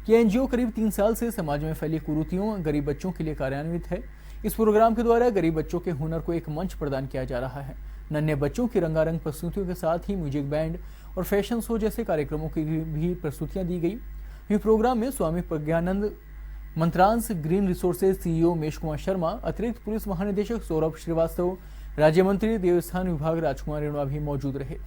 कि एनजीओ करीब 3 साल से समाज में फैली कुरीतियों गरीब बच्चों के लिए कार्यान्वित है। इस प्रोग्राम के द्वारा गरीब बच्चों के हुनर को एक मंच प्रदान किया जा रहा है। नन्हे बच्चों की रंगारंग प्रस्तुतियों के साथ ही म्यूजिक बैंड और फैशन शो जैसे कार्यक्रमों की भी प्रस्तुतियां दी गई। इस प्रोग्राम में Swami Pragyanand Mantransh green resources CEO Umesh Kumar Sharma, अतिरिक्त पुलिस महानिदेशक सौरभ श्रीवास्तव, राज्य मंत्री देवस्थान विभाग राजकुमार रेणुआ भी मौजूद रहे।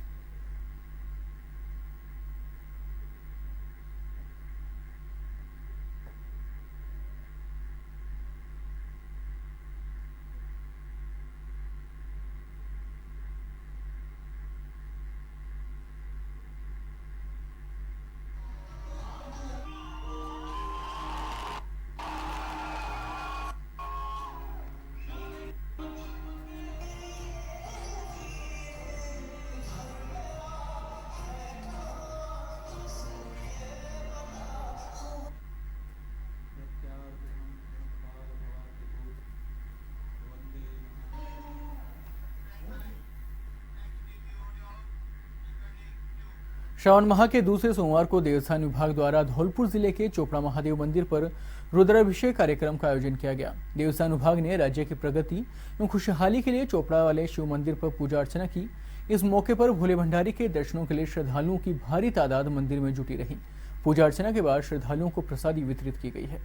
श्रावण माह के दूसरे सोमवार को देवस्थान विभाग द्वारा धौलपुर जिले के चोपड़ा महादेव मंदिर पर रुद्राभिषेक कार्यक्रम का आयोजन किया गया। देवस्थान विभाग ने राज्य की प्रगति एवं खुशहाली के लिए चोपड़ा वाले शिव मंदिर पर पूजा अर्चना की। इस मौके पर भोले भंडारी के दर्शनों के लिए श्रद्धालुओं की भारी तादाद मंदिर में जुटी रही। पूजा अर्चना के बाद श्रद्धालुओं को प्रसादी वितरित की गई है।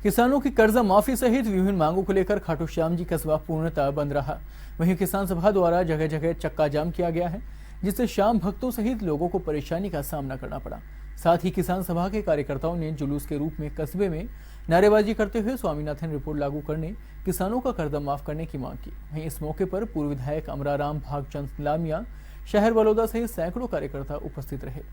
किसानों की कर्जा माफी सहित विभिन्न मांगों को लेकर खाटू श्याम जी कस्बा पूर्णतः बंद रहा। वहीं किसान सभा द्वारा जगह जगह चक्का जाम किया गया है, जिससे श्याम भक्तों सहित लोगों को परेशानी का सामना करना पड़ा। साथ ही किसान सभा के कार्यकर्ताओं ने जुलूस के रूप में कस्बे में नारेबाजी करते हुए स्वामीनाथन रिपोर्ट लागू करने, किसानों का कर्जा माफ करने की मांग की। वहीं इस मौके पर पूर्व विधायक अमराराम भागचंद लामिया, शहर बलौदा सहित सैकड़ों कार्यकर्ता उपस्थित रहे।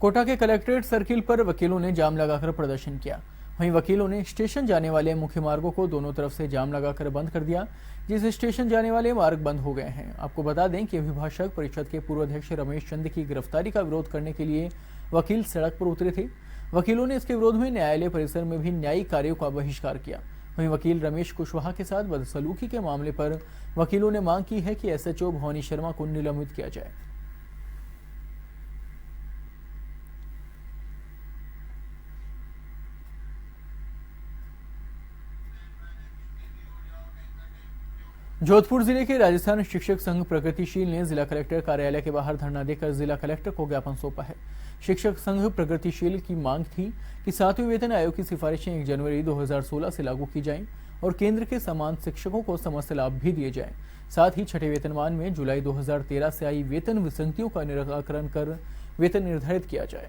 कोटा के कलेक्ट्रेट सर्किल पर वकीलों ने जाम लगाकर प्रदर्शन किया। वहीं वकीलों ने स्टेशन जाने वाले मुख्य मार्गों को दोनों तरफ से जाम लगाकर बंद कर दिया, जिससे स्टेशन जाने वाले मार्ग बंद हो गए हैं। आपको बता दें कि अभिभाषक परिषद के पूर्व अध्यक्ष रमेश चंद की गिरफ्तारी का विरोध करने के लिए वकील सड़क पर उतरे थे। वकीलों ने इसके विरोध में न्यायालय परिसर में भी न्यायिक कार्यों का बहिष्कार किया। वहीं वकील रमेश कुशवाहा के साथ बदसलूकी के मामले पर वकीलों ने मांग की है कि एसएचओ भवानी शर्मा को निलंबित किया जाए। जोधपुर जिले के राजस्थान शिक्षक संघ प्रगतिशील ने जिला कलेक्टर कार्यालय के बाहर धरना देकर जिला कलेक्टर को ज्ञापन सौंपा है। शिक्षक संघ प्रगतिशील की मांग थी कि 7वें वेतन आयोग की सिफारिशें 1 जनवरी 2016 से लागू की जाएं और केंद्र के समान शिक्षकों को समस्त लाभ भी दिए जाएं। साथ ही छठे वेतनमान में जुलाई 2013 से आई वेतन विसंगतियों का निराकरण कर वेतन निर्धारित किया जाए।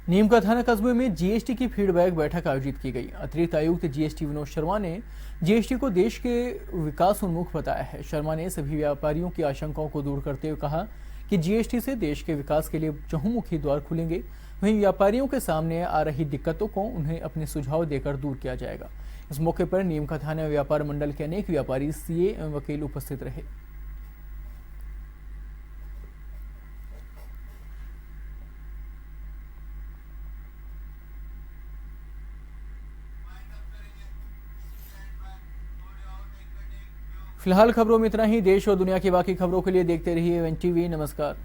नीम का थाना कस्बे में जीएसटी की फीडबैक बैठक आयोजित की गई। अतिरिक्त आयुक्त जीएसटी विनोद शर्मा ने जीएसटी को देश के विकास उन्मुख बताया है। शर्मा ने सभी व्यापारियों की आशंकाओं को दूर करते हुए कहा कि जीएसटी से देश के विकास के लिए चहुमुखी द्वार खुलेंगे। वहीं व्यापारियों के सामने आ रही दिक्कतों को उन्हें अपने सुझाव देकर दूर किया जाएगा। इस मौके पर नीम का थाना व्यापार मंडल के अनेक व्यापारी, सीए एवं वकील उपस्थित रहे। फिलहाल खबरों में इतना ही। देश और दुनिया की बाकी खबरों के लिए देखते रहिए वन टीवी। नमस्कार।